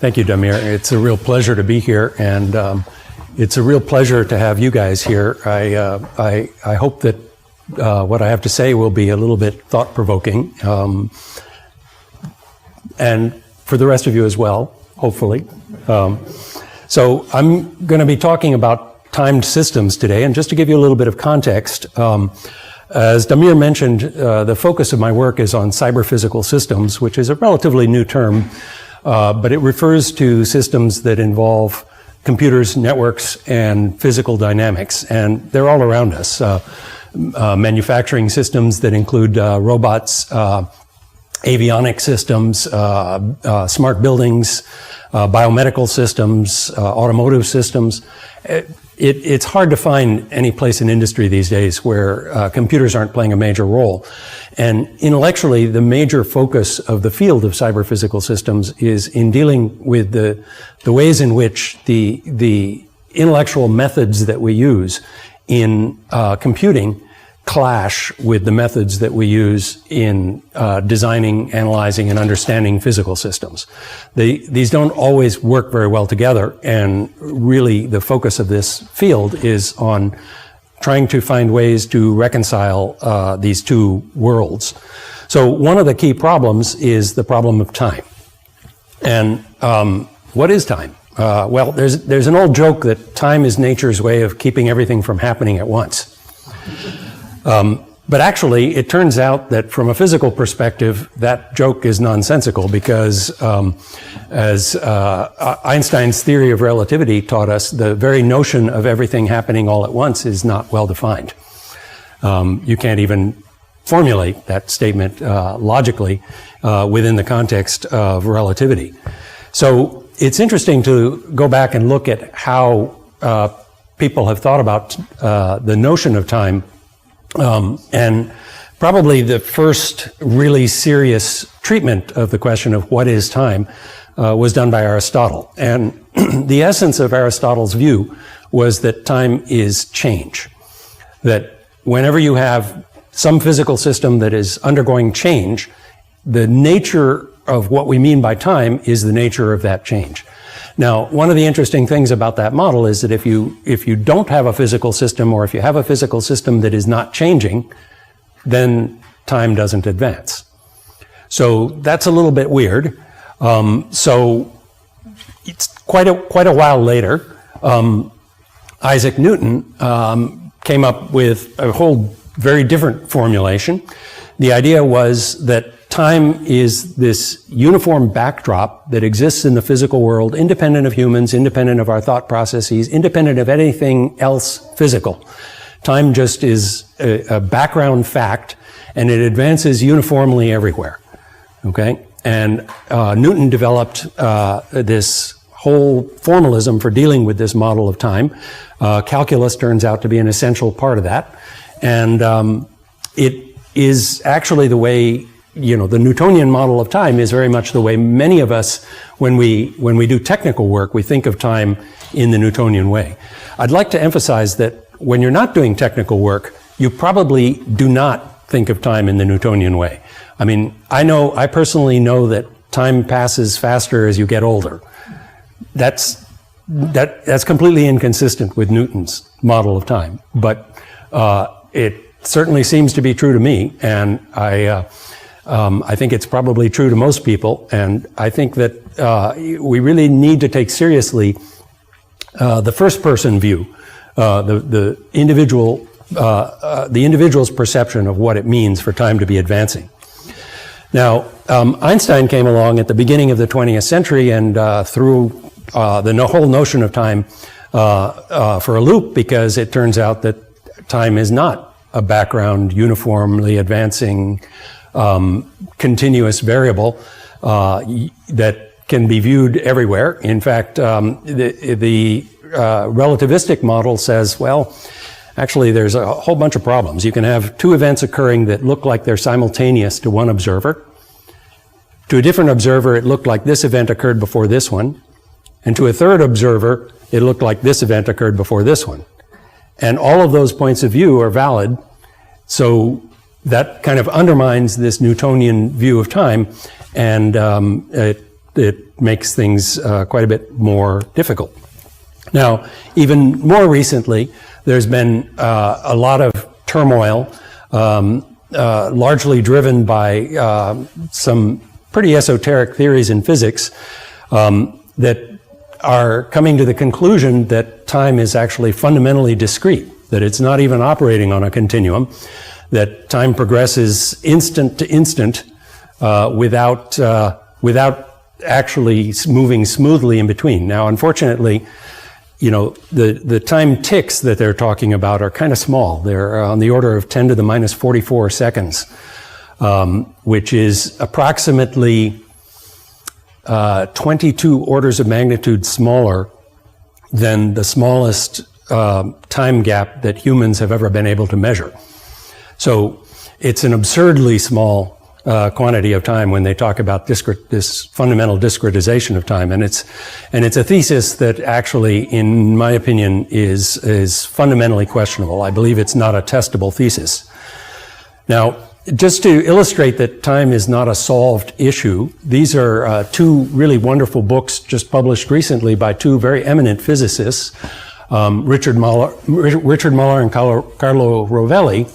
Thank you, Damir. It's a real pleasure to be here, and it's a real pleasure to have you guys here. I hope that what I have to say will be a little bit thought-provoking, and for the rest of you as well, hopefully. So I'm going to be talking about timed systems today, and just to give you a little bit of context, as Damir mentioned, the focus of my work is on cyber-physical systems, which is a relatively new term, but it refers to systems that involve computers, networks, and physical dynamics, and they're all around us. Manufacturing systems that include robots, avionic systems, smart buildings, biomedical systems, automotive systems. It's hard to find any place in industry these days where computers aren't playing a major role. And intellectually, the major focus of the field of cyber-physical systems is in dealing with the ways in which the intellectual methods that we use in computing clash with the methods that we use in designing, analyzing, and understanding physical systems. These don't always work very well together, and really the focus of this field is on trying to find ways to reconcile these two worlds. So one of the key problems is the problem of time. And what is time? Well, there's an old joke that time is nature's way of keeping everything from happening at once. But actually, it turns out that from a physical perspective, that joke is nonsensical because as Einstein's theory of relativity taught us, the very notion of everything happening all at once is not well defined. You can't even formulate that statement logically within the context of relativity. So it's interesting to go back and look at how people have thought about the notion of time. And probably the first really serious treatment of the question of what is time was done by Aristotle. And the essence of Aristotle's view was that time is change. That whenever you have some physical system that is undergoing change, the nature of what we mean by time is the nature of that change. Now, one of the interesting things about that model is that if you don't have a physical system, or if you have a physical system that is not changing, then time doesn't advance. So that's a little bit weird. So it's quite a while later, Isaac Newton came up with a whole very different formulation. The idea was that time is this uniform backdrop that exists in the physical world, independent of humans, independent of our thought processes, independent of anything else physical. Time just is a background fact, and it advances uniformly everywhere. Okay? And Newton developed this whole formalism for dealing with this model of time. Calculus turns out to be an essential part of that. And it is actually the way, the Newtonian model of time is very much the way many of us, when we do technical work, we think of time in the Newtonian way. I'd like to emphasize that when you're not doing technical work, you probably do not think of time in the Newtonian way. I mean, I personally know that time passes faster as you get older. That's completely inconsistent with Newton's model of time, but it certainly seems to be true to me, and I think it's probably true to most people, and I think that we really need to take seriously the first-person view, the individual's perception of what it means for time to be advancing. Now, Einstein came along at the beginning of the 20th century and threw the whole notion of time for a loop, because it turns out that time is not a background, uniformly advancing, continuous variable that can be viewed everywhere. In fact, the relativistic model says, well, actually there's a whole bunch of problems. You can have two events occurring that look like they're simultaneous to one observer. To a different observer, it looked like this event occurred before this one. And to a third observer, it looked like this event occurred before this one. And all of those points of view are valid. So that kind of undermines this Newtonian view of time, and it makes things quite a bit more difficult. Now, even more recently, there's been a lot of turmoil, largely driven by some pretty esoteric theories in physics that are coming to the conclusion that time is actually fundamentally discrete, that it's not even operating on a continuum, that time progresses instant to instant without actually moving smoothly in between. Now, unfortunately, you know, the time ticks that they're talking about are kind of small. They're on the order of 10 to the minus 44 seconds, which is approximately 22 orders of magnitude smaller than the smallest time gap that humans have ever been able to measure. So it's an absurdly small quantity of time when they talk about this fundamental discretization of time, and it's a thesis that actually, in my opinion, is fundamentally questionable. I believe it's not a testable thesis. Now, just to illustrate that time is not a solved issue, these are two really wonderful books just published recently by two very eminent physicists, Richard Muller and Carlo Rovelli.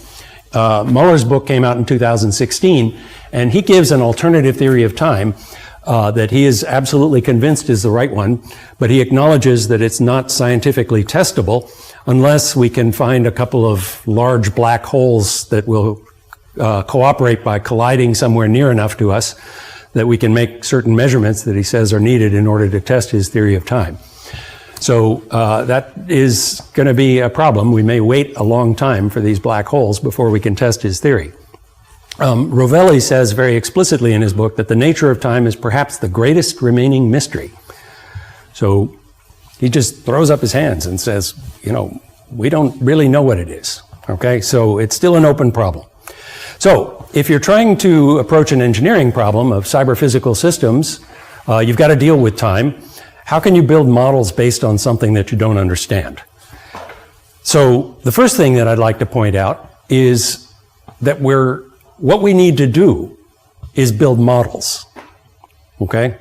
Muller's book came out in 2016, and he gives an alternative theory of time that he is absolutely convinced is the right one, but he acknowledges that it's not scientifically testable unless we can find a couple of large black holes that will cooperate by colliding somewhere near enough to us that we can make certain measurements that he says are needed in order to test his theory of time. So that is going to be a problem. We may wait a long time for these black holes before we can test his theory. Rovelli says very explicitly in his book that the nature of time is perhaps the greatest remaining mystery. So he just throws up his hands and says, you know, we don't really know what it is. Okay, so it's still an open problem. So if you're trying to approach an engineering problem of cyber-physical systems, you've got to deal with time. How can you build models based on something that you don't understand? So the first thing that I'd like to point out is that what we need to do is build models, okay?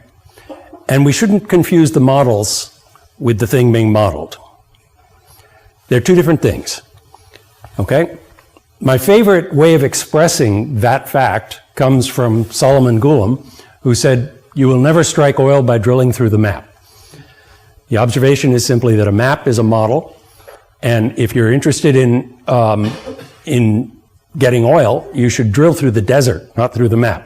And we shouldn't confuse the models with the thing being modeled. They're two different things, okay? My favorite way of expressing that fact comes from Solomon Gulam, who said, "You will never strike oil by drilling through the map." The observation is simply that a map is a model, and if you're interested in getting oil, you should drill through the desert, not through the map.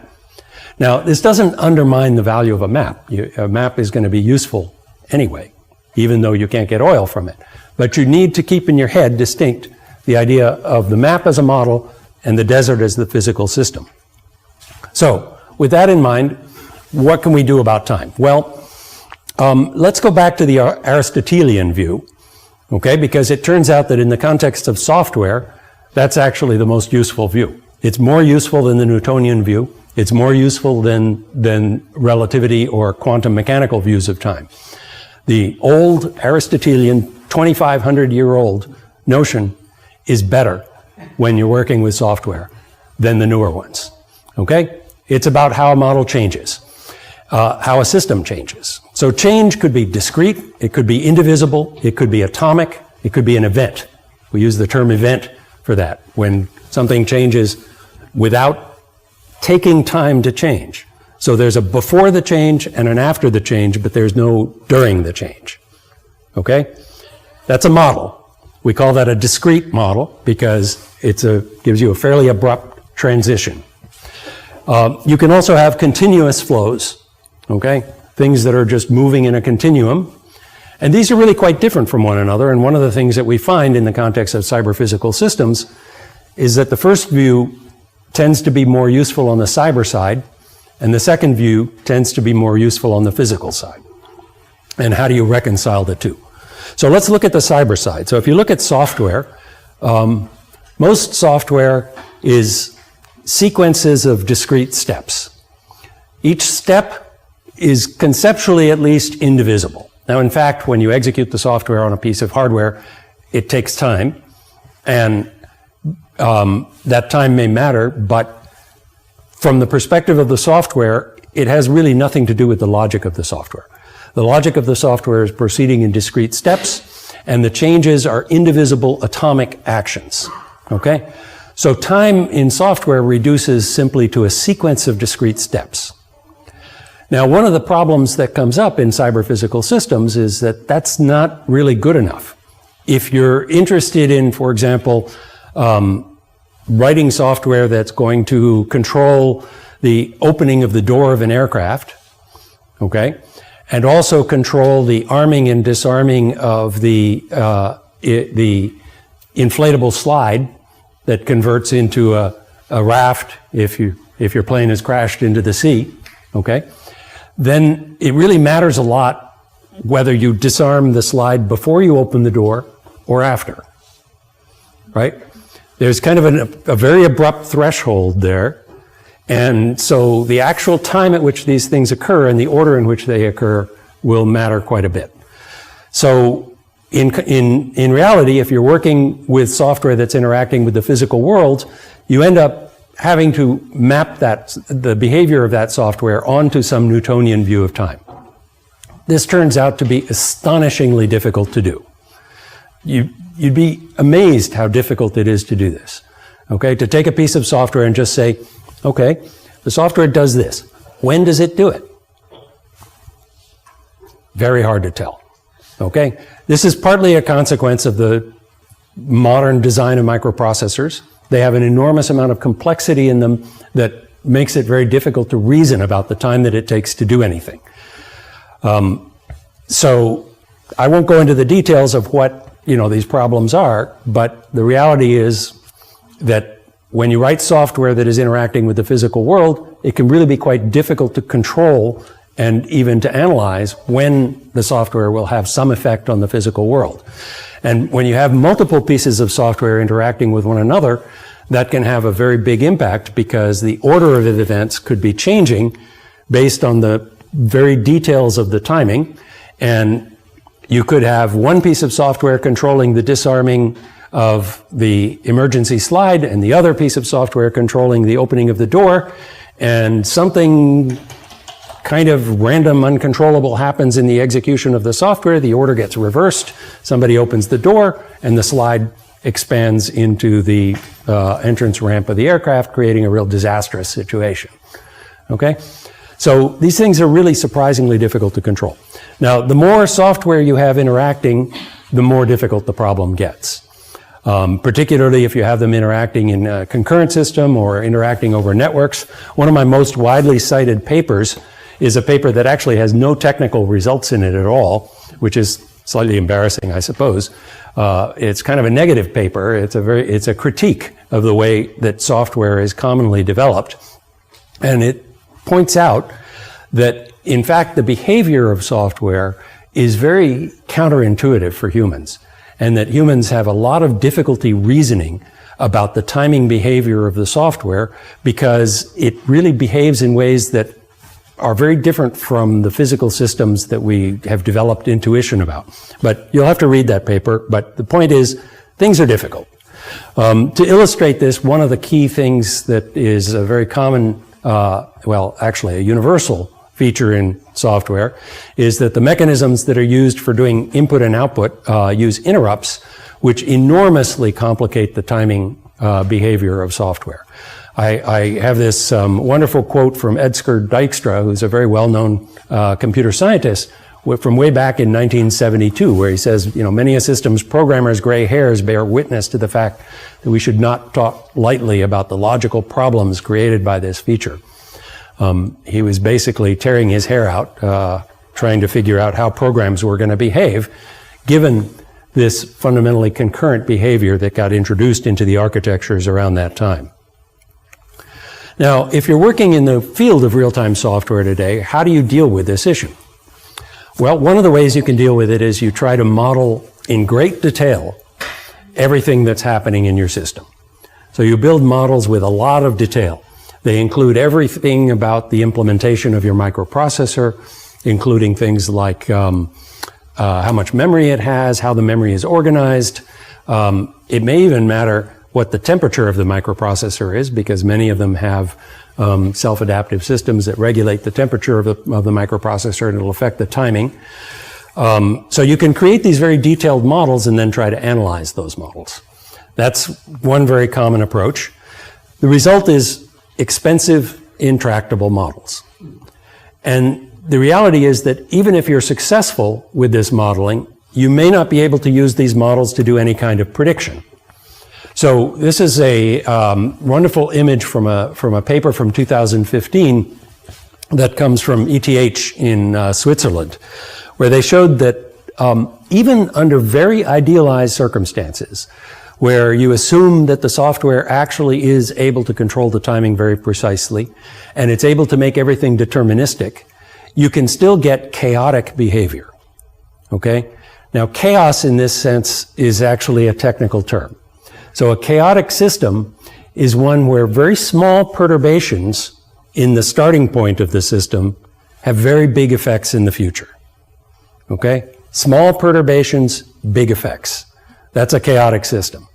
Now, this doesn't undermine the value of a map. A map is going to be useful anyway, even though you can't get oil from it. But you need to keep in your head distinct the idea of the map as a model and the desert as the physical system. So, with that in mind, what can we do about time? Well, let's go back to the Aristotelian view, okay? Because it turns out that in the context of software, that's actually the most useful view. It's more useful than the Newtonian view. It's more useful than relativity or quantum mechanical views of time. The old Aristotelian, 2,500-year-old notion is better when you're working with software than the newer ones, okay? It's about how a model changes, how a system changes. So change could be discrete, it could be indivisible, it could be atomic, it could be an event. We use the term event for that, when something changes without taking time to change. So there's a before the change and an after the change, but there's no during the change. Okay? That's a model. We call that a discrete model because gives you a fairly abrupt transition. You can also have continuous flows, okay? Things that are just moving in a continuum. And these are really quite different from one another. And one of the things that we find in the context of cyber-physical systems is that the first view tends to be more useful on the cyber side, and the second view tends to be more useful on the physical side. And how do you reconcile the two? So let's look at the cyber side. So if you look at software, most software is sequences of discrete steps. Each step is conceptually at least indivisible. Now, in fact, when you execute the software on a piece of hardware, it takes time, and that time may matter, but from the perspective of the software, it has really nothing to do with the logic of the software. The logic of the software is proceeding in discrete steps, and the changes are indivisible atomic actions, okay? So time in software reduces simply to a sequence of discrete steps. Now, one of the problems that comes up in cyber-physical systems is that that's not really good enough. If you're interested in, for example, writing software that's going to control the opening of the door of an aircraft, okay, and also control the arming and disarming of the inflatable slide that converts into a raft if your plane has crashed into the sea, okay, then it really matters a lot whether you disarm the slide before you open the door or after, right? There's kind of a very abrupt threshold there. And so the actual time at which these things occur and the order in which they occur will matter quite a bit. So in reality, if you're working with software that's interacting with the physical world, you end up having to map the behavior of that software onto some Newtonian view of time. This turns out to be astonishingly difficult to do. You'd be amazed how difficult it is to do this. Okay, to take a piece of software and just say, okay, the software does this. When does it do it? Very hard to tell. Okay, this is partly a consequence of the modern design of microprocessors. They have an enormous amount of complexity in them that makes it very difficult to reason about the time that it takes to do anything. So I won't go into the details of what these problems are, but the reality is that when you write software that is interacting with the physical world, it can really be quite difficult to control and even to analyze when the software will have some effect on the physical world. And when you have multiple pieces of software interacting with one another, that can have a very big impact because the order of the events could be changing based on the very details of the timing. And you could have one piece of software controlling the disarming of the emergency slide and the other piece of software controlling the opening of the door, and something kind of random, uncontrollable happens in the execution of the software. The order gets reversed. Somebody opens the door, and the slide expands into the entrance ramp of the aircraft, creating a real disastrous situation. Okay? So these things are really surprisingly difficult to control. Now, the more software you have interacting, the more difficult the problem gets. Particularly if you have them interacting in a concurrent system or interacting over networks. One of my most widely cited papers is a paper that actually has no technical results in it at all, which is slightly embarrassing, I suppose. It's kind of a negative paper. It's a critique of the way that software is commonly developed. And it points out that, in fact, the behavior of software is very counterintuitive for humans, and that humans have a lot of difficulty reasoning about the timing behavior of the software because it really behaves in ways that are very different from the physical systems that we have developed intuition about. But you'll have to read that paper. But the point is, things are difficult. To illustrate this, one of the key things that is a very common, actually a universal feature in software is that the mechanisms that are used for doing input and output use interrupts, which enormously complicate the timing behavior of software. I have this wonderful quote from Edsger Dijkstra, who's a very well-known computer scientist, from way back in 1972, where he says, many a system's programmers' gray hairs bear witness to the fact that we should not talk lightly about the logical problems created by this feature. He was basically tearing his hair out, trying to figure out how programs were going to behave, given this fundamentally concurrent behavior that got introduced into the architectures around that time. Now, if you're working in the field of real-time software today, how do you deal with this issue? Well, one of the ways you can deal with it is you try to model in great detail everything that's happening in your system. So you build models with a lot of detail. They include everything about the implementation of your microprocessor, including things like how much memory it has, how the memory is organized. It may even matter what the temperature of the microprocessor is, because many of them have self-adaptive systems that regulate the temperature of the microprocessor, and it'll affect the timing. So you can create these very detailed models and then try to analyze those models. That's one very common approach. The result is expensive, intractable models. And the reality is that even if you're successful with this modeling, you may not be able to use these models to do any kind of prediction. So this is a wonderful image from a paper from 2015 that comes from ETH in Switzerland, where they showed that even under very idealized circumstances, where you assume that the software actually is able to control the timing very precisely, and it's able to make everything deterministic, you can still get chaotic behavior, okay? Now, chaos in this sense is actually a technical term. So a chaotic system is one where very small perturbations in the starting point of the system have very big effects in the future. Okay? Small perturbations, big effects. That's a chaotic system.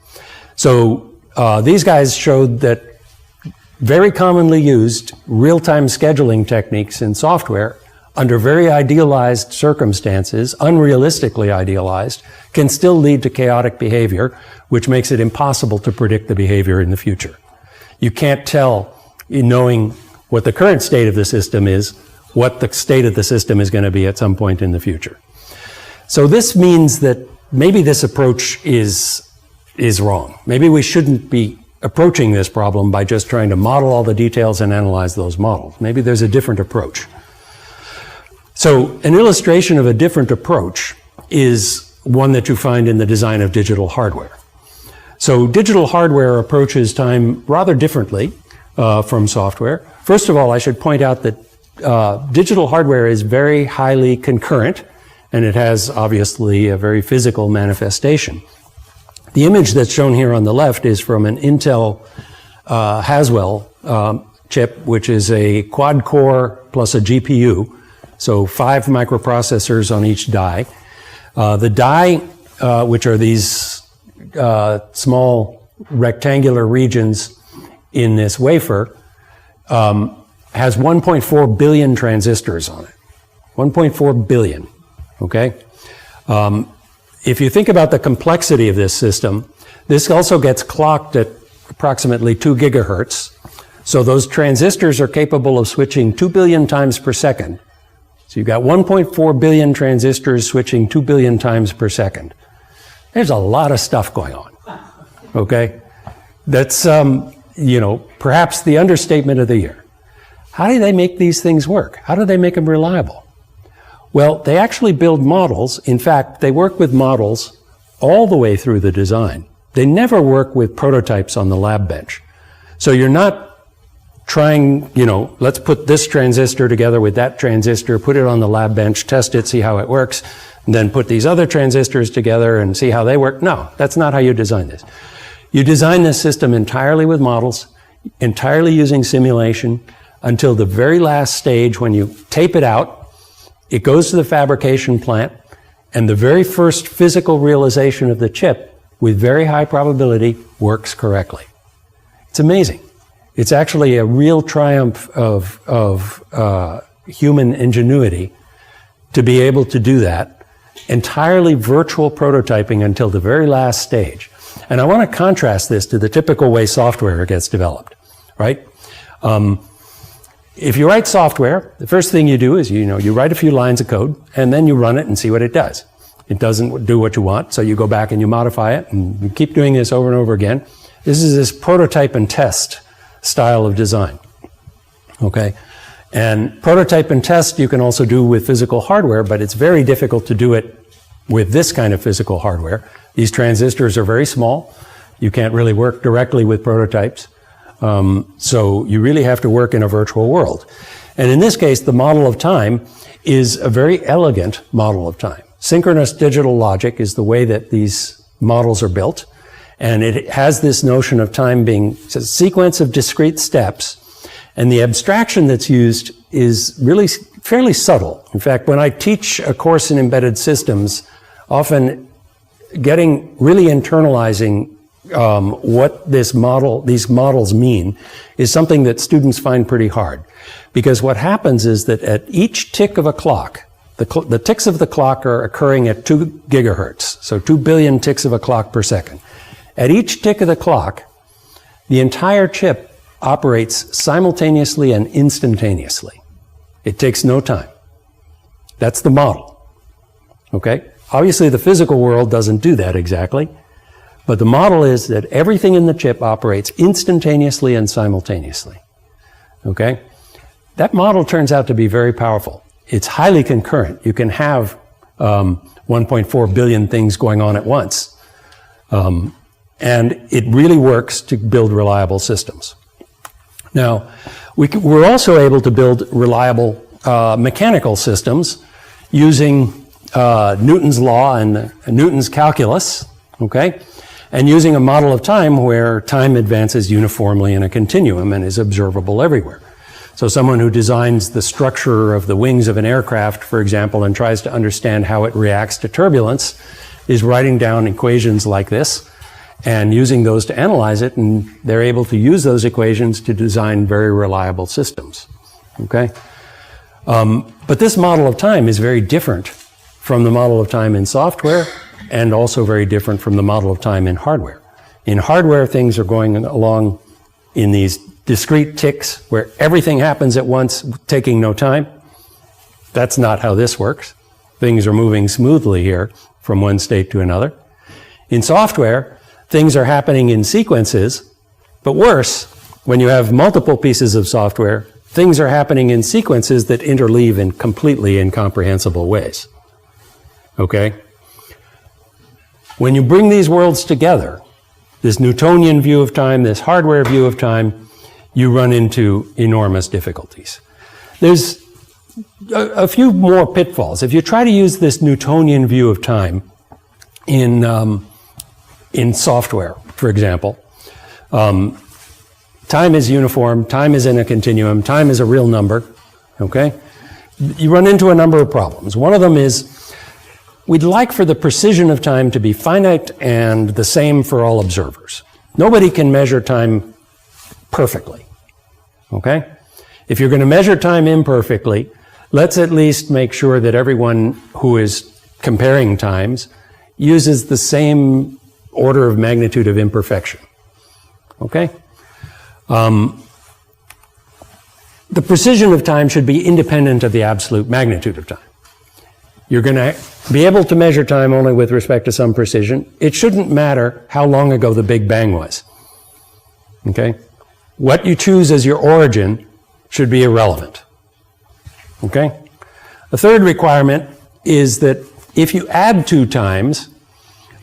So these guys showed that very commonly used real-time scheduling techniques in software under very idealized circumstances, unrealistically idealized, can still lead to chaotic behavior, which makes it impossible to predict the behavior in the future. You can't tell, in knowing what the current state of the system is, what the state of the system is going to be at some point in the future. So this means that maybe this approach is wrong. Maybe we shouldn't be approaching this problem by just trying to model all the details and analyze those models. Maybe there's a different approach. So an illustration of a different approach is one that you find in the design of digital hardware. So digital hardware approaches time rather differently from software. First of all, I should point out that digital hardware is very highly concurrent, and it has obviously a very physical manifestation. The image that's shown here on the left is from an Intel Haswell chip, which is a quad-core plus a GPU. So 5 microprocessors on each die. The die, which are these small rectangular regions in this wafer, has 1.4 billion transistors on it. 1.4 billion, okay? If you think about the complexity of this system, this also gets clocked at approximately 2 gigahertz. So those transistors are capable of switching 2 billion times per second. So you've got 1.4 billion transistors switching 2 billion times per second. There's a lot of stuff going on, okay? That's, perhaps the understatement of the year. How do they make these things work? How do they make them reliable? Well, they actually build models. In fact, they work with models all the way through the design. They never work with prototypes on the lab bench. So you're not trying, let's put this transistor together with that transistor, put it on the lab bench, test it, see how it works, and then put these other transistors together and see how they work. No, that's not how you design this. You design this system entirely with models, entirely using simulation, until the very last stage when you tape it out, it goes to the fabrication plant, and the very first physical realization of the chip, with very high probability, works correctly. It's amazing. It's actually a real triumph of human ingenuity to be able to do that. Entirely virtual prototyping until the very last stage. And I want to contrast this to the typical way software gets developed, right? If you write software, the first thing you do is, you write a few lines of code, and then you run it and see what it does. It doesn't do what you want, so you go back and you modify it, and you keep doing this over and over again. This is this prototype and test style of design, okay? And prototype and test you can also do with physical hardware, but it's very difficult to do it with this kind of physical hardware. These transistors are very small. You can't really work directly with prototypes. So you really have to work in a virtual world. And in this case, the model of time is a very elegant model of time. Synchronous digital logic is the way that these models are built. And it has this notion of time being a sequence of discrete steps. And the abstraction that's used is really fairly subtle. In fact, when I teach a course in embedded systems, often really internalizing what these models mean is something that students find pretty hard. Because what happens is that at each tick of a clock, the ticks of the clock are occurring at 2 gigahertz, so 2 billion ticks of a clock per second. At each tick of the clock, the entire chip operates simultaneously and instantaneously. It takes no time. That's the model. Okay? Obviously, the physical world doesn't do that exactly, but the model is that everything in the chip operates instantaneously and simultaneously. Okay? That model turns out to be very powerful. It's highly concurrent. You can have 1.4 billion things going on at once. And it really works to build reliable systems. Now, we're also able to build reliable mechanical systems using Newton's law and Newton's calculus, okay? And using a model of time where time advances uniformly in a continuum and is observable everywhere. So someone who designs the structure of the wings of an aircraft, for example, and tries to understand how it reacts to turbulence, is writing down equations like this and using those to analyze it, and they're able to use those equations to design very reliable systems, okay? But this model of time is very different from the model of time in software and also very different from the model of time in hardware. In hardware, things are going along in these discrete ticks where everything happens at once, taking no time. That's not how this works. Things are moving smoothly here from one state to another. In software, things are happening in sequences, but worse, when you have multiple pieces of software, things are happening in sequences that interleave in completely incomprehensible ways. Okay? When you bring these worlds together, this Newtonian view of time, this hardware view of time, you run into enormous difficulties. There's a few more pitfalls. If you try to use this Newtonian view of time in software, for example, time is uniform, time is in a continuum, time is a real number, okay? You run into a number of problems. One of them is we'd like for the precision of time to be finite and the same for all observers. Nobody can measure time perfectly, okay? If you're going to measure time imperfectly, let's at least make sure that everyone who is comparing times uses the same order of magnitude of imperfection, okay? The precision of time should be independent of the absolute magnitude of time. You're going to be able to measure time only with respect to some precision. It shouldn't matter how long ago the Big Bang was, okay? What you choose as your origin should be irrelevant, okay? The third requirement is that if you add 2 times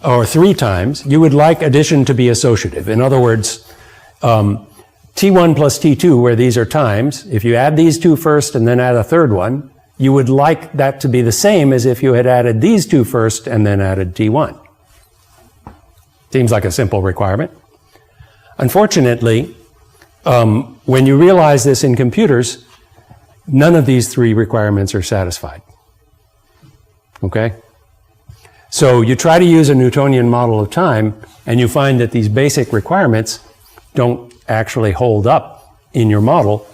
or 3 times, you would like addition to be associative. In other words, T1 plus T2, where these are times, if you add these 2 first and then add a third one, you would like that to be the same as if you had added these 2 first and then added T1. Seems like a simple requirement. Unfortunately, when you realize this in computers, none of these 3 requirements are satisfied. Okay? So you try to use a Newtonian model of time, and you find that these basic requirements don't actually hold up in your model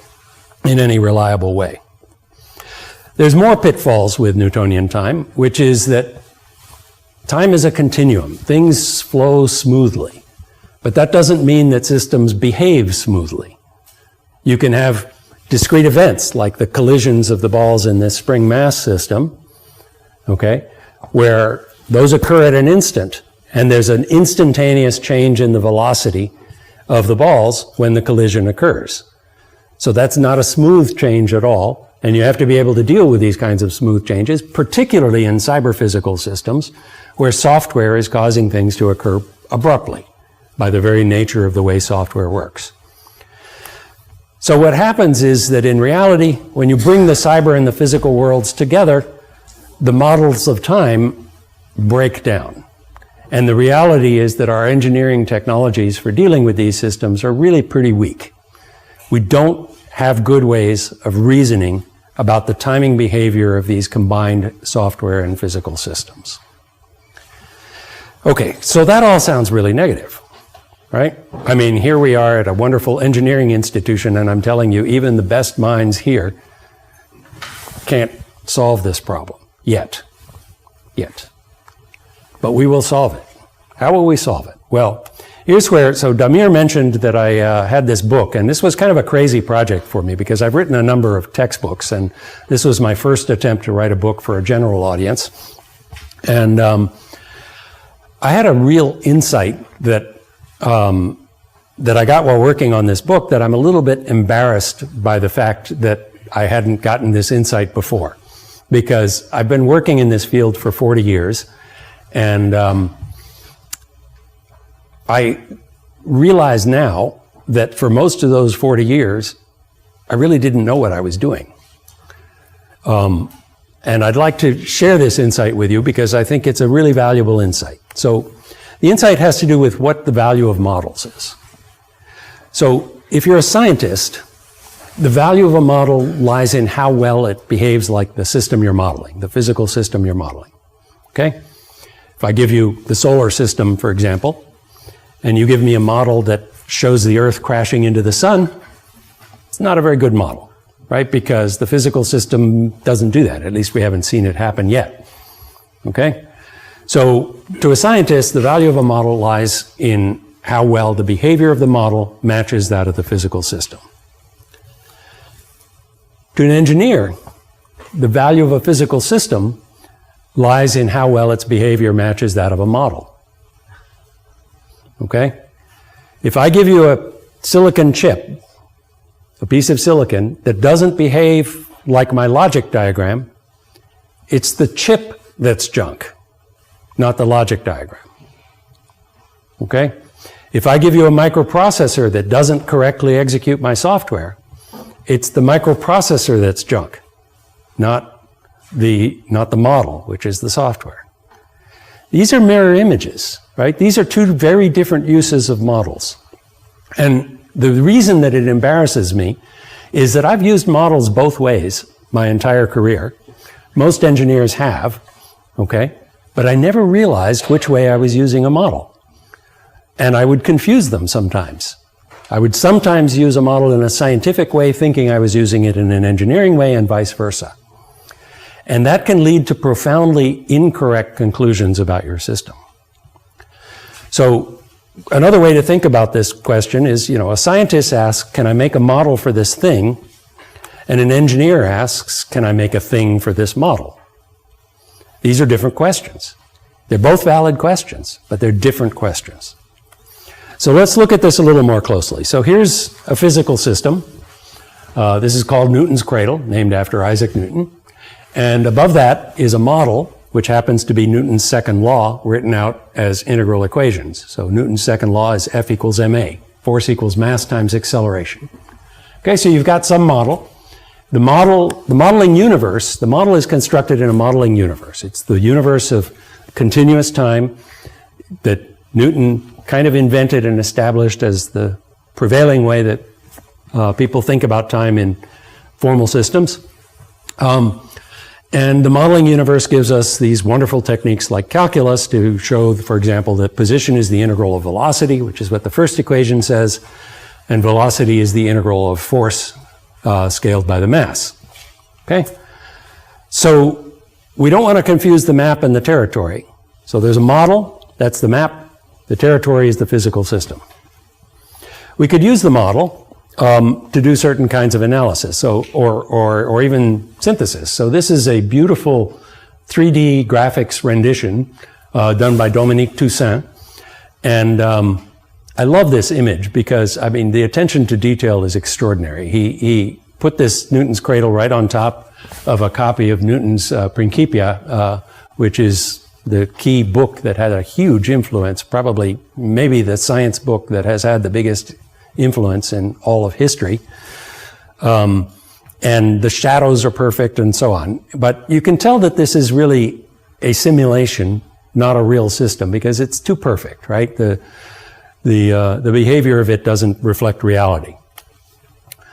in any reliable way. There's more pitfalls with Newtonian time, which is that time is a continuum. Things flow smoothly. But that doesn't mean that systems behave smoothly. You can have discrete events like the collisions of the balls in this spring mass system, okay, where those occur at an instant, and there's an instantaneous change in the velocity of the balls when the collision occurs. So that's not a smooth change at all, and you have to be able to deal with these kinds of smooth changes, particularly in cyber-physical systems, where software is causing things to occur abruptly by the very nature of the way software works. So what happens is that in reality, when you bring the cyber and the physical worlds together, the models of time break down. And the reality is that our engineering technologies for dealing with these systems are really pretty weak. We don't have good ways of reasoning about the timing behavior of these combined software and physical systems. Okay, so that all sounds really negative. right? I mean, here we are at a wonderful engineering institution, and I'm telling you, even the best minds here can't solve this problem yet. But we will solve it. How will we solve it? Well, here's where, so Damir mentioned that I had this book, and this was kind of a crazy project for me because I've written a number of textbooks, and this was my first attempt to write a book for a general audience. And I had a real insight that I got while working on this book that I'm a little bit embarrassed by the fact that I hadn't gotten this insight before. Because I've been working in this field for 40 years, and I realize now that for most of those 40 years, I really didn't know what I was doing. And I'd like to share this insight with you because I think it's a really valuable insight. So the insight has to do with what the value of models is. So if you're a scientist, the value of a model lies in how well it behaves like the system you're modeling, the physical system you're modeling, okay? If I give you the solar system, for example, and you give me a model that shows the Earth crashing into the sun, it's not a very good model, right? Because the physical system doesn't do that. At least we haven't seen it happen yet, okay? So to a scientist, the value of a model lies in how well the behavior of the model matches that of the physical system. To an engineer, the value of a physical system lies in how well its behavior matches that of a model. Okay? If I give you a silicon chip, a piece of silicon that doesn't behave like my logic diagram, it's the chip that's junk, not the logic diagram. Okay? If I give you a microprocessor that doesn't correctly execute my software, it's the microprocessor that's junk, not the model, which is the software. These are mirror images, right? These are two very different uses of models. And the reason that it embarrasses me is that I've used models both ways my entire career. Most engineers have, okay? But I never realized which way I was using a model. And I would confuse them sometimes. I would sometimes use a model in a scientific way, thinking I was using it in an engineering way, and vice versa. And that can lead to profoundly incorrect conclusions about your system. So another way to think about this question is, a scientist asks, can I make a model for this thing? And an engineer asks, can I make a thing for this model? These are different questions. They're both valid questions, but they're different questions. So let's look at this a little more closely. So here's a physical system. This is called Newton's cradle, named after Isaac Newton. And above that is a model, which happens to be Newton's second law, written out as integral equations. So Newton's second law is F equals ma, force equals mass times acceleration. Okay, so you've got some model. The modeling universe, the model is constructed in a modeling universe. It's the universe of continuous time that Newton kind of invented and established as the prevailing way that people think about time in formal systems. And the modeling universe gives us these wonderful techniques like calculus to show, for example, that position is the integral of velocity, which is what the first equation says, and velocity is the integral of force scaled by the mass. Okay? So we don't want to confuse the map and the territory. So there's a model, that's the map. The territory is the physical system. We could use the model to do certain kinds of analysis, or even synthesis. So this is a beautiful 3D graphics rendition done by Dominique Toussaint. And I love this image because, the attention to detail is extraordinary. He put this Newton's cradle right on top of a copy of Newton's Principia, which is the key book that had a huge influence, maybe the science book that has had the biggest influence in all of history. And the shadows are perfect and so on. But you can tell that this is really a simulation, not a real system, because it's too perfect, right? The behavior of it doesn't reflect reality.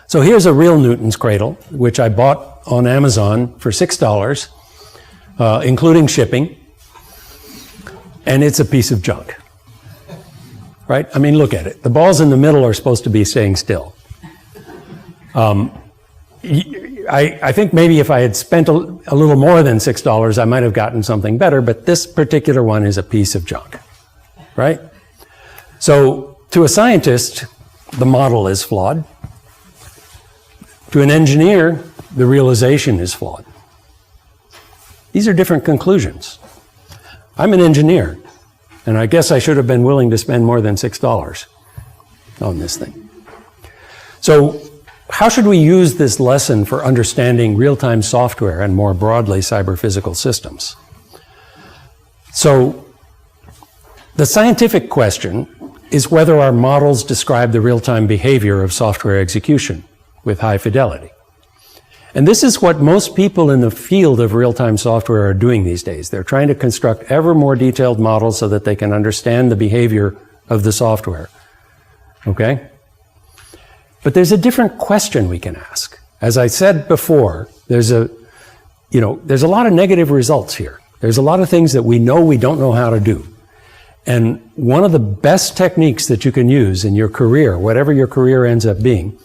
So here's a real Newton's cradle, which I bought on Amazon for $6, including shipping. And it's a piece of junk, right? I mean, look at it. The balls in the middle are supposed to be staying still. I think maybe if I had spent a little more than $6, I might have gotten something better, but this particular one is a piece of junk, right? So to a scientist, the model is flawed. To an engineer, the realization is flawed. These are different conclusions. I'm an engineer, and I guess I should have been willing to spend more than $6 on this thing. So how should we use this lesson for understanding real-time software and more broadly cyber-physical systems? So the scientific question is whether our models describe the real-time behavior of software execution with high fidelity. And this is what most people in the field of real-time software are doing these days. They're trying to construct ever more detailed models so that they can understand the behavior of the software. Okay? But there's a different question we can ask. As I said before, there's a lot of negative results here. There's a lot of things that we know we don't know how to do. And one of the best techniques that you can use in your career, whatever your career ends up being,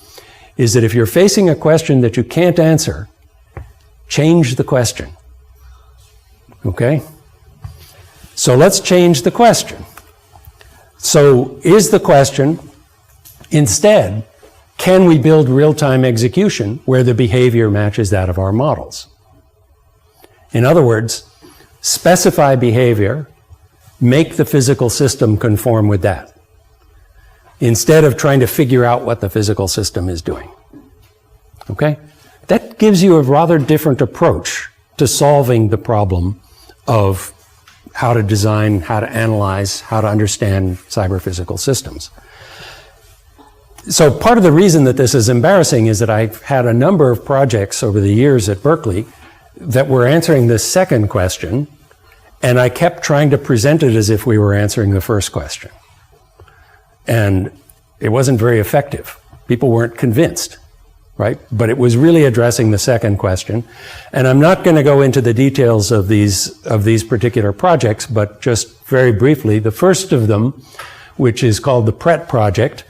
is that if you're facing a question that you can't answer, change the question. Okay? So let's change the question. So is the question, instead, can we build real-time execution where the behavior matches that of our models? In other words, specify behavior, make the physical system conform with that, instead of trying to figure out what the physical system is doing. Okay? That gives you a rather different approach to solving the problem of how to design, how to analyze, how to understand cyber-physical systems. So part of the reason that this is embarrassing is that I've had a number of projects over the years at Berkeley that were answering this second question, and I kept trying to present it as if we were answering the first question. And it wasn't very effective. People weren't convinced, right? But it was really addressing the second question. And I'm not going to go into the details of these particular projects, but just very briefly, the first of them, which is called the PRET project,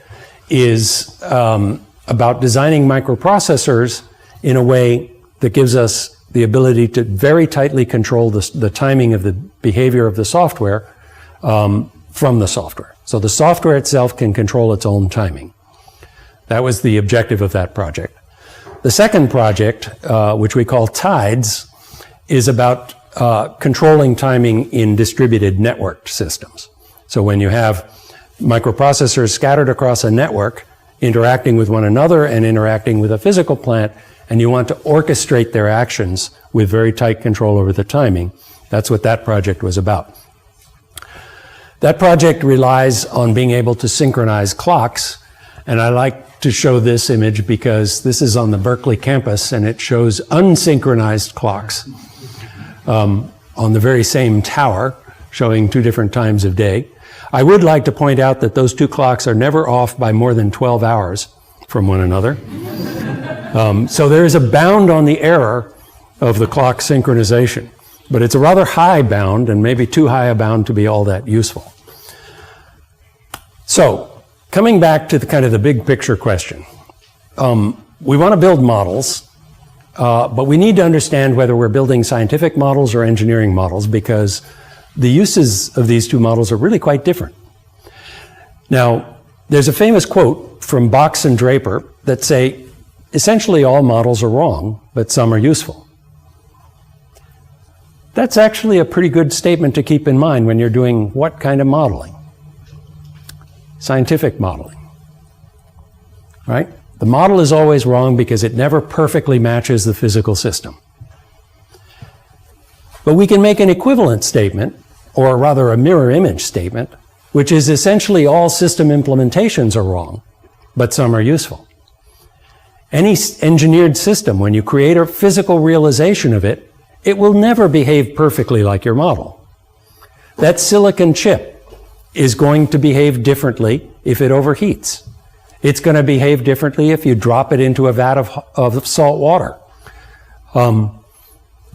is about designing microprocessors in a way that gives us the ability to very tightly control the timing of the behavior of the software from the software. So the software itself can control its own timing. That was the objective of that project. The second project, which we call TIDES, is about controlling timing in distributed networked systems. So when you have microprocessors scattered across a network, interacting with one another and interacting with a physical plant, and you want to orchestrate their actions with very tight control over the timing. That's what that project was about. That project relies on being able to synchronize clocks, and I like to show this image because this is on the Berkeley campus and it shows unsynchronized clocks on the very same tower, showing two different times of day. I would like to point out that those two clocks are never off by more than 12 hours from one another. So there is a bound on the error of the clock synchronization, but it's a rather high bound and maybe too high a bound to be all that useful. So coming back to the big picture question, we want to build models, but we need to understand whether we're building scientific models or engineering models, because the uses of these two models are really quite different. Now, there's a famous quote from Box and Draper that say, essentially all models are wrong, but some are useful. That's actually a pretty good statement to keep in mind when you're doing what kind of modeling? Scientific modeling, right? The model is always wrong because it never perfectly matches the physical system. But we can make an equivalent statement, or rather a mirror image statement, which is essentially all system implementations are wrong, but some are useful. Any engineered system, when you create a physical realization of it, it will never behave perfectly like your model. That silicon chip is going to behave differently if it overheats. It's going to behave differently if you drop it into a vat of salt water.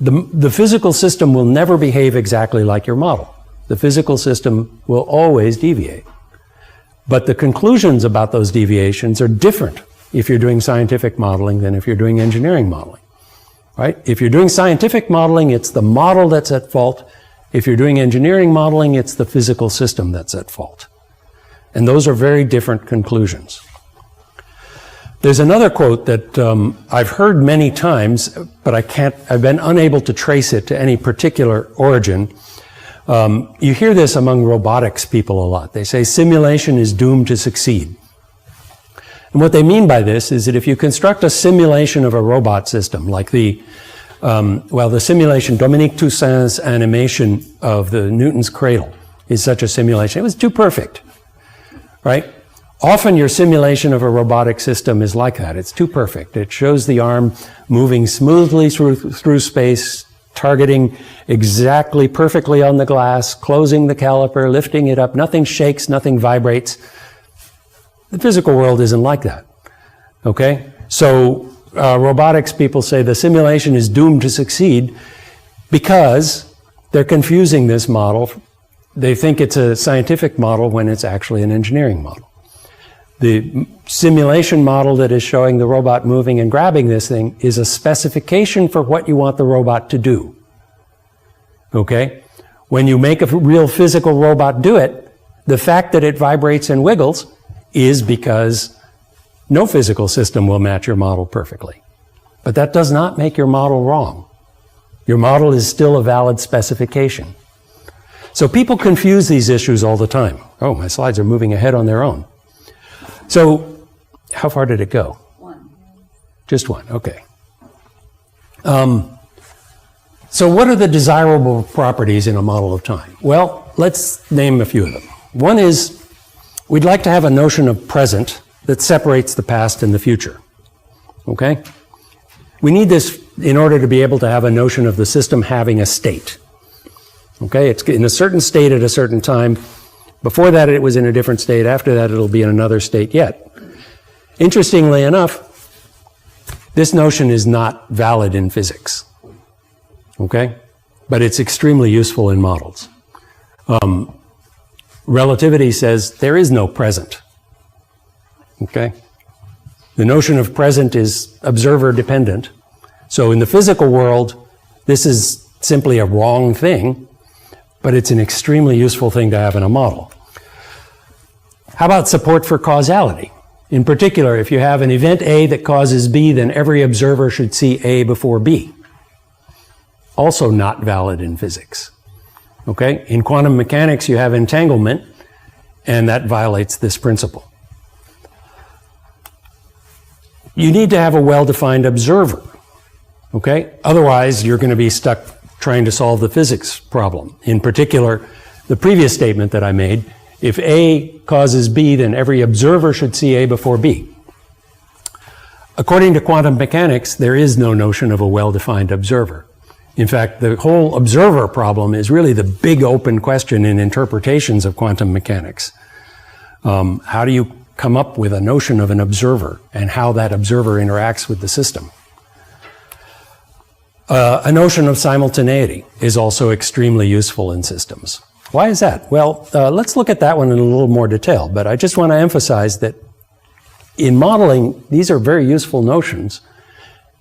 The physical system will never behave exactly like your model. The physical system will always deviate. But the conclusions about those deviations are different if you're doing scientific modeling than if you're doing engineering modeling, right? If you're doing scientific modeling, it's the model that's at fault. If you're doing engineering modeling, it's the physical system that's at fault. And those are very different conclusions. There's another quote that I've heard many times, but I've been unable to trace it to any particular origin. You hear this among robotics people a lot. They say simulation is doomed to succeed. And what they mean by this is that if you construct a simulation of a robot system, like the simulation, Dominique Toussaint's animation of the Newton's cradle is such a simulation. It was too perfect, right? Often your simulation of a robotic system is like that. It's too perfect. It shows the arm moving smoothly through space, targeting exactly perfectly on the glass, closing the caliper, lifting it up. Nothing shakes, nothing vibrates. The physical world isn't like that, okay? So robotics people say the simulation is doomed to succeed because they're confusing this model. They think it's a scientific model when it's actually an engineering model. The simulation model that is showing the robot moving and grabbing this thing is a specification for what you want the robot to do. Okay? When you make a real physical robot do it, the fact that it vibrates and wiggles is because no physical system will match your model perfectly. But that does not make your model wrong. Your model is still a valid specification. So people confuse these issues all the time. Oh, my slides are moving ahead on their own. So, how far did it go? One. Just one, okay. So what are the desirable properties in a model of time? Well, let's name a few of them. One is, we'd like to have a notion of present that separates the past and the future, okay? We need this in order to be able to have a notion of the system having a state, okay? It's in a certain state at a certain time. Before that, it was in a different state. After that, it'll be in another state yet. Interestingly enough, this notion is not valid in physics, okay? But it's extremely useful in models. Relativity says there is no present, okay? The notion of present is observer dependent. So in the physical world, this is simply a wrong thing, but it's an extremely useful thing to have in a model. How about support for causality? In particular, if you have an event A that causes B, then every observer should see A before B. Also not valid in physics. Okay? In quantum mechanics, you have entanglement, and that violates this principle. You need to have a well-defined observer. Okay? Otherwise, you're going to be stuck trying to solve the physics problem. In particular, the previous statement that I made, if A causes B, then every observer should see A before B. According to quantum mechanics, there is no notion of a well-defined observer. In fact, the whole observer problem is really the big open question in interpretations of quantum mechanics. How do you come up with a notion of an observer and how that observer interacts with the system? A notion of simultaneity is also extremely useful in systems. Why is that? Well, let's look at that one in a little more detail, but I just want to emphasize that in modeling, these are very useful notions,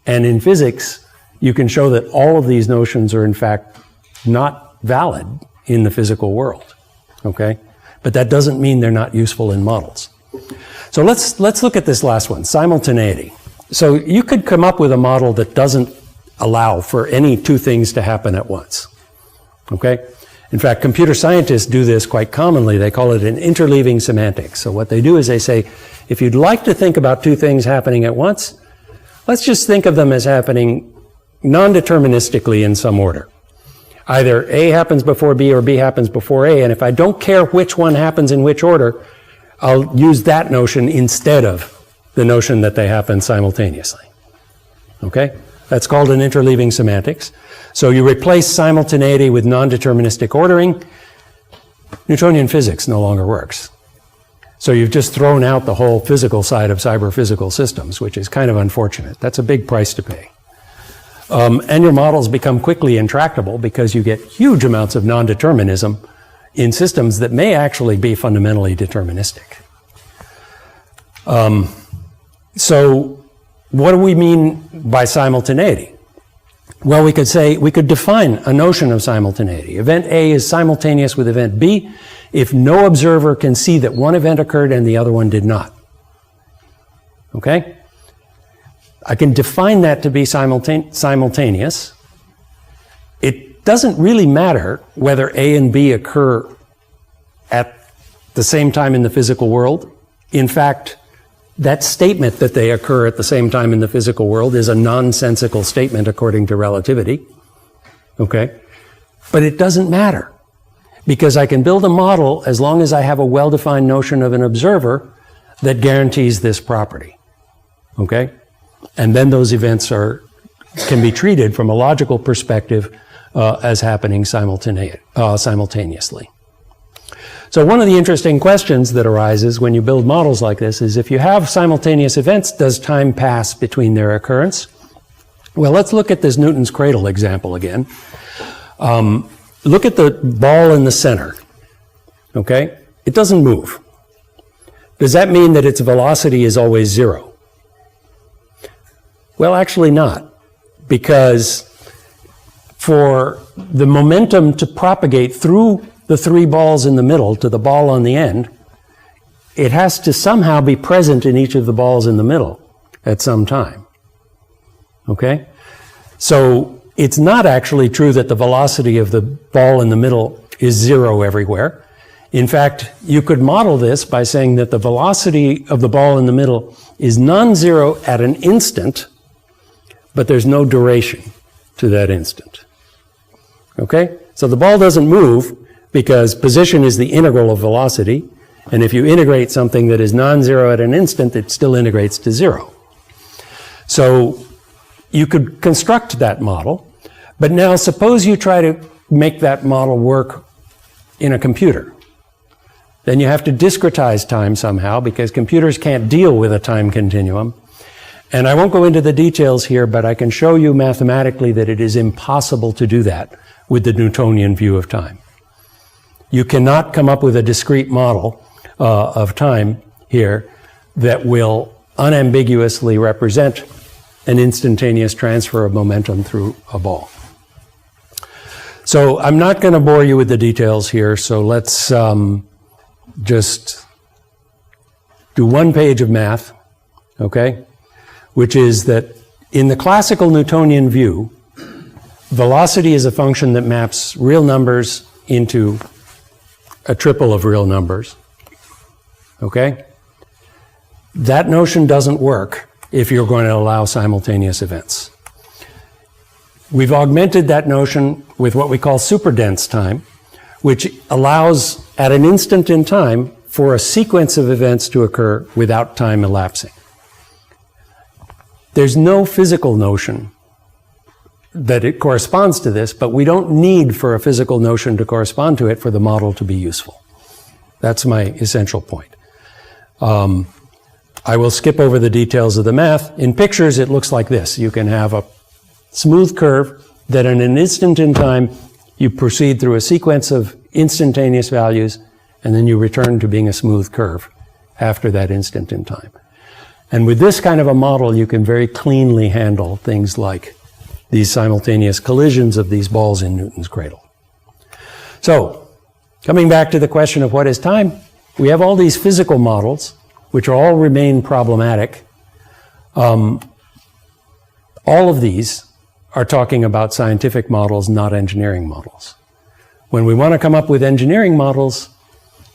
and in physics, you can show that all of these notions are in fact not valid in the physical world, okay? But that doesn't mean they're not useful in models. So let's look at this last one, simultaneity. So you could come up with a model that doesn't allow for any two things to happen at once, okay? In fact, computer scientists do this quite commonly. They call it an interleaving semantics. So what they do is they say, if you'd like to think about two things happening at once, let's just think of them as happening non-deterministically in some order. Either A happens before B or B happens before A, and if I don't care which one happens in which order, I'll use that notion instead of the notion that they happen simultaneously. Okay? That's called an interleaving semantics. So you replace simultaneity with non-deterministic ordering. Newtonian physics no longer works. So you've just thrown out the whole physical side of cyber-physical systems, which is kind of unfortunate. That's a big price to pay. And your models become quickly intractable because you get huge amounts of non-determinism in systems that may actually be fundamentally deterministic. So what do we mean by simultaneity? Well, we could define a notion of simultaneity. Event A is simultaneous with event B if no observer can see that one event occurred and the other one did not. Okay? I can define that to be simultaneous. It doesn't really matter whether A and B occur at the same time in the physical world. In fact, that statement that they occur at the same time in the physical world is a nonsensical statement according to relativity. Okay? But it doesn't matter, because I can build a model as long as I have a well-defined notion of an observer that guarantees this property. Okay? And then those events can be treated from a logical perspective as happening simultaneously. So one of the interesting questions that arises when you build models like this is, if you have simultaneous events, does time pass between their occurrence? Well, let's look at this Newton's cradle example again. Look at the ball in the center. Okay? It doesn't move. Does that mean that its velocity is always zero? Well, actually not, because for the momentum to propagate through the three balls in the middle to the ball on the end, it has to somehow be present in each of the balls in the middle at some time. Okay? So it's not actually true that the velocity of the ball in the middle is zero everywhere. In fact, you could model this by saying that the velocity of the ball in the middle is non-zero at an instant, but there's no duration to that instant. Okay? So the ball doesn't move because position is the integral of velocity, and if you integrate something that is non-zero at an instant, it still integrates to zero. So you could construct that model, but now suppose you try to make that model work in a computer. Then you have to discretize time somehow, because computers can't deal with a time continuum. And I won't go into the details here, but I can show you mathematically that it is impossible to do that with the Newtonian view of time. You cannot come up with a discrete model of time here that will unambiguously represent an instantaneous transfer of momentum through a ball. So I'm not going to bore you with the details here, so let's just do one page of math, okay? Which is that in the classical Newtonian view, velocity is a function that maps real numbers into a triple of real numbers. Okay? That notion doesn't work if you're going to allow simultaneous events. We've augmented that notion with what we call superdense time, which allows at an instant in time for a sequence of events to occur without time elapsing. There's no physical notion that it corresponds to this, but we don't need for a physical notion to correspond to it for the model to be useful. That's my essential point. I will skip over the details of the math. In pictures, it looks like this. You can have a smooth curve that in an instant in time, you proceed through a sequence of instantaneous values, and then you return to being a smooth curve after that instant in time. And with this kind of a model, you can very cleanly handle things like these simultaneous collisions of these balls in Newton's cradle. So, coming back to the question of what is time, we have all these physical models, which all remain problematic. All of these are talking about scientific models, not engineering models. When we want to come up with engineering models,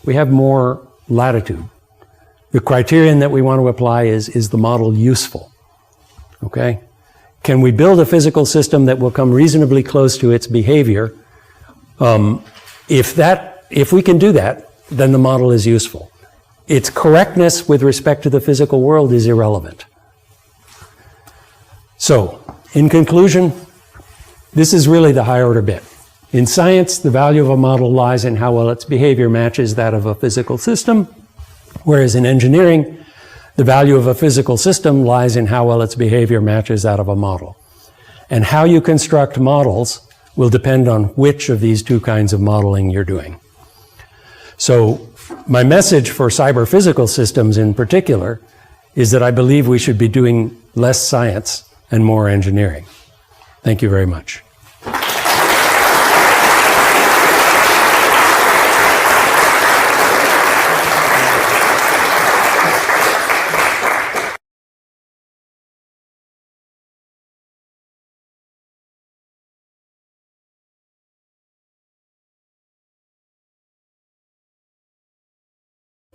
we have more latitude. The criterion that we want to apply is the model useful? Okay? Can we build a physical system that will come reasonably close to its behavior? If we can do that, then the model is useful. Its correctness with respect to the physical world is irrelevant. So, in conclusion, this is really the high order bit. In science, the value of a model lies in how well its behavior matches that of a physical system, whereas in engineering, the value of a physical system lies in how well its behavior matches that of a model. And how you construct models will depend on which of these two kinds of modeling you're doing. So my message for cyber physical systems in particular is that I believe we should be doing less science and more engineering. Thank you very much.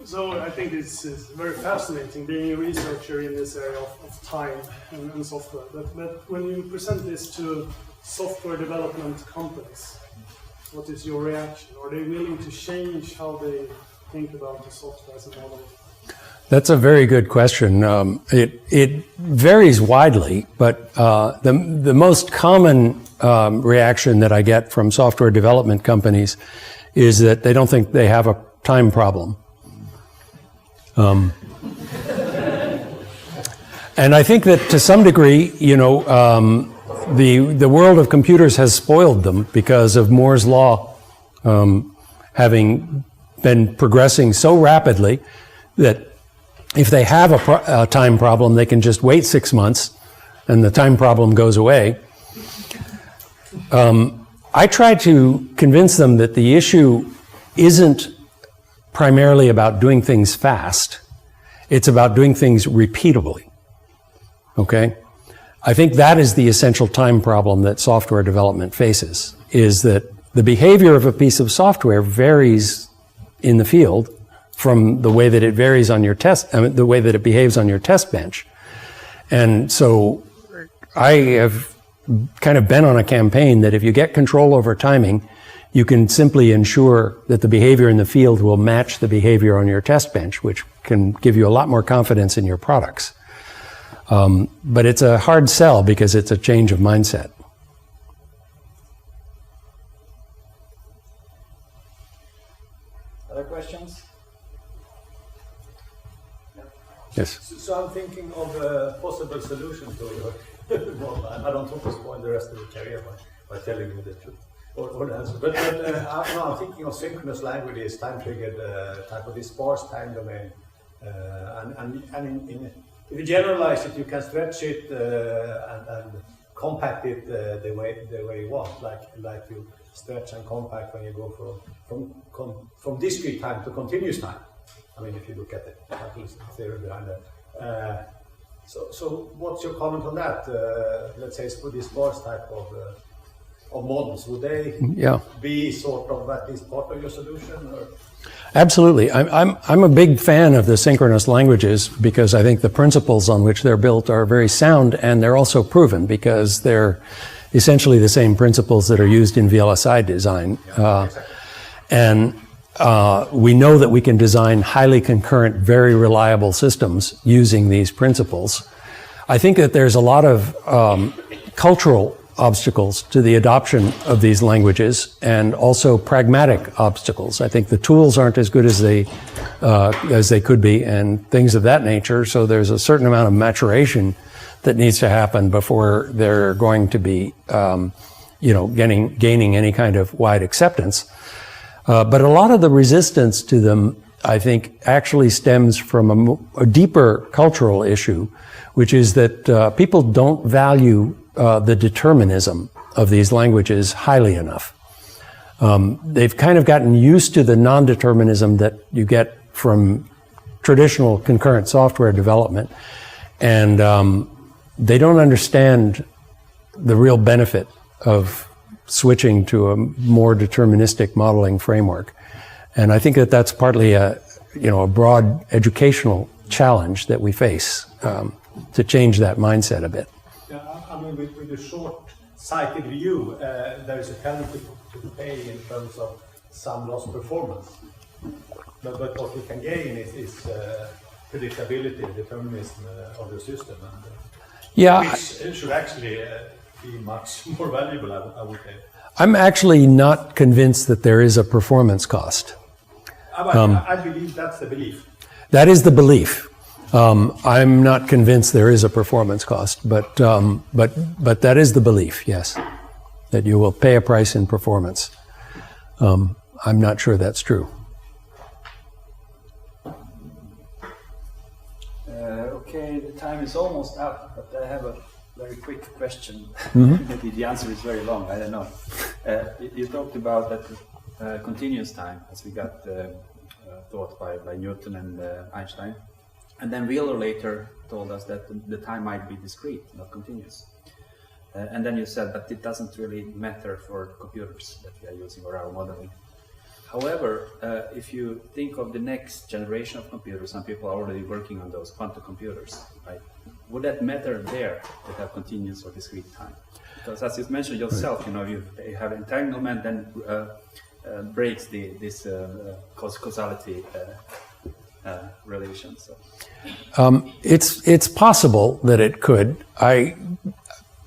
So I think it's very fascinating being a researcher in this area of time and software. But when you present this to software development companies, what is your reaction? Are they willing to change how they think about the software as a model? That's a very good question. It varies widely, but the most common reaction that I get from software development companies is that they don't think they have a time problem. And I think that to some degree, you know, the world of computers has spoiled them because of Moore's law having been progressing so rapidly that if they have a time problem, they can just wait 6 months and the time problem goes away. I try to convince them that the issue isn't primarily about doing things fast. It's about doing things repeatably. Okay? I think that is the essential time problem that software development faces, is that the behavior of a piece of software varies in the field from the way that it varies on your the way that it behaves on your test bench. And so I have kind of been on a campaign that if you get control over timing, you can simply ensure that the behavior in the field will match the behavior on your test bench, which can give you a lot more confidence in your products. But it's a hard sell because it's a change of mindset. Other questions? Yes. So I'm thinking of a possible solution to your problem. I don't want to spoil the rest of the career by telling you the truth or the answer. But I'm thinking of synchronous languages, time-triggered type of this sparse time domain. If you generalize it, you can stretch it and compact it the way you want, like you stretch and compact when you go from discrete time to continuous time. I mean, if you look at the calculus theory behind that. So what's your comment on that? Let's say for this sparse type of models, would they be sort of at least part of your solution? Or? Absolutely. I'm a big fan of the synchronous languages because I think the principles on which they're built are very sound, and they're also proven because they're essentially the same principles that are used in VLSI design. And we know that we can design highly concurrent, very reliable systems using these principles. I think that there's a lot of cultural obstacles to the adoption of these languages, and also pragmatic obstacles. I think the tools aren't as good as they could be, and things of that nature. So there's a certain amount of maturation that needs to happen before they're going to be, gaining any kind of wide acceptance. But a lot of the resistance to them, I think, actually stems from a deeper cultural issue, which is that people don't value the determinism of these languages highly enough. They've kind of gotten used to the non-determinism that you get from traditional concurrent software development, and they don't understand the real benefit of switching to a more deterministic modeling framework. And I think that that's partly a broad educational challenge that we face to change that mindset a bit. I mean, with a short-sighted view, there is a penalty to pay in terms of some lost performance. But what we can gain is predictability, determinism of the system, which should actually be much more valuable, I would say. I'm actually not convinced that there is a performance cost. I believe that's the belief. That is the belief. I'm not convinced there is a performance cost, but that is the belief, yes, that you will pay a price in performance. I'm not sure that's true. Okay. is almost up, but I have a very quick question. Maybe the answer is very long, I don't know. You talked about that continuous time, as we got taught by Newton and Einstein. And then Wheeler later told us that the time might be discrete, not continuous. And then you said that it doesn't really matter for computers that we are using or our modeling. However, if you think of the next generation of computers, some people are already working on those quantum computers, right? Would that matter there that have continuous or discrete time? Because as you mentioned yourself, you know, you have entanglement and breaks this causality relation. So. It's possible that it could.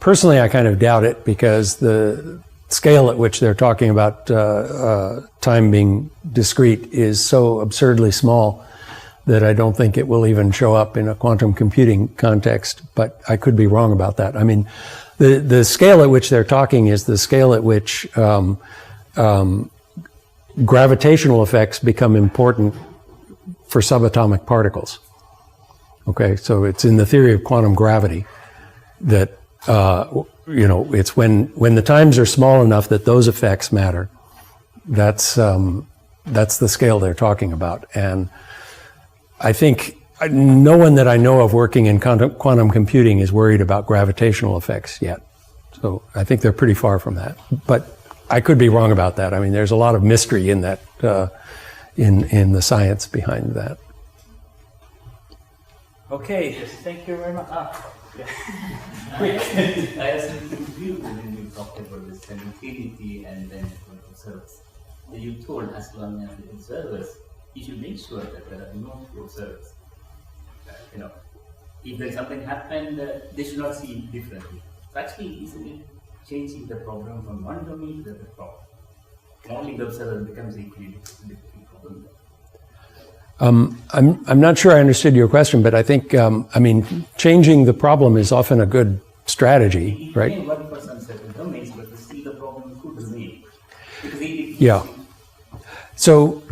Personally, I kind of doubt it because the scale at which they're talking about time being discrete is so absurdly small that I don't think it will even show up in a quantum computing context, but I could be wrong about that. I mean, the scale at which they're talking is the scale at which gravitational effects become important for subatomic particles. Okay, so it's in the theory of quantum gravity that you know, it's when the times are small enough that those effects matter. That's the scale they're talking about. And I think no one that I know of working in quantum computing is worried about gravitational effects yet. So I think they're pretty far from that. But I could be wrong about that. I mean, there's a lot of mystery in that, in the science behind that. Okay, thank you very much. I have something to do when you talked about the simultaneity and then observers. You told as long as the observers, you should make sure that there are no observers. You know, if there's something happened, they should not see it differently. So actually, isn't it changing the problem from one domain to the problem? Only the observer becomes equally difficult problem. I'm not sure I understood your question, but I think, I mean, changing the problem is often a good strategy, right? It may work for some certain domains, but still the problem could remain. Yeah. So,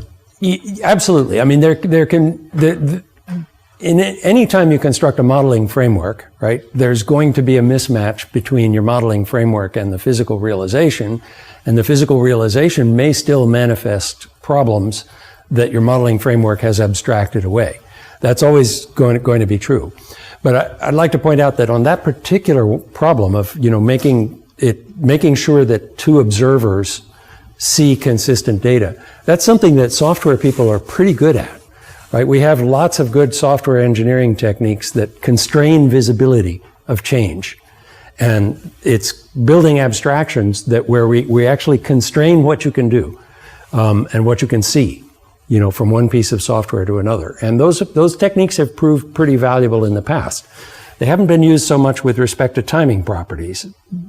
absolutely. I mean, there can, in any time you construct a modeling framework, right, there's going to be a mismatch between your modeling framework and the physical realization, and the physical realization may still manifest problems that your modeling framework has abstracted away. That's always going to be true. But I'd like to point out that on that particular problem of, you know, making sure that two observers see consistent data, that's something that software people are pretty good at, right? We have lots of good software engineering techniques that constrain visibility of change. And it's building abstractions that where we actually constrain what you can do, and what you can see, you know, from one piece of software to another. And those techniques have proved pretty valuable in the past. They haven't been used so much with respect to timing properties,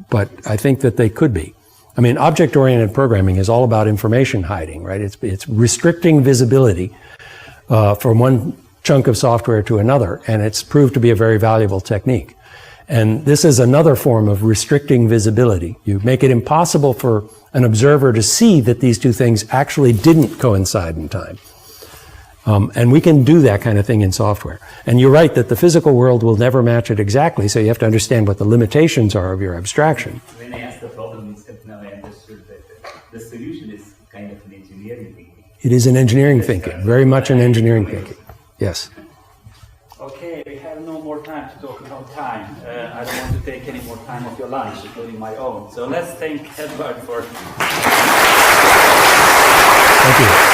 but I think that they could be. I mean, object-oriented programming is all about information hiding, right? It's restricting visibility from one chunk of software to another, and it's proved to be a very valuable technique. And this is another form of restricting visibility. You make it impossible for an observer to see that these two things actually didn't coincide in time. And we can do that kind of thing in software. And you're right that the physical world will never match it exactly, so you have to understand what the limitations are of your abstraction. When I asked the problem itself, now I understood that the solution is kind of an engineering thinking. It is an engineering thinking, very much an engineering thinking. Yes. Okay, we have no more time to talk about time. I don't want to take any more time of your lunch, including my own. So let's thank Edvard for... Thank you.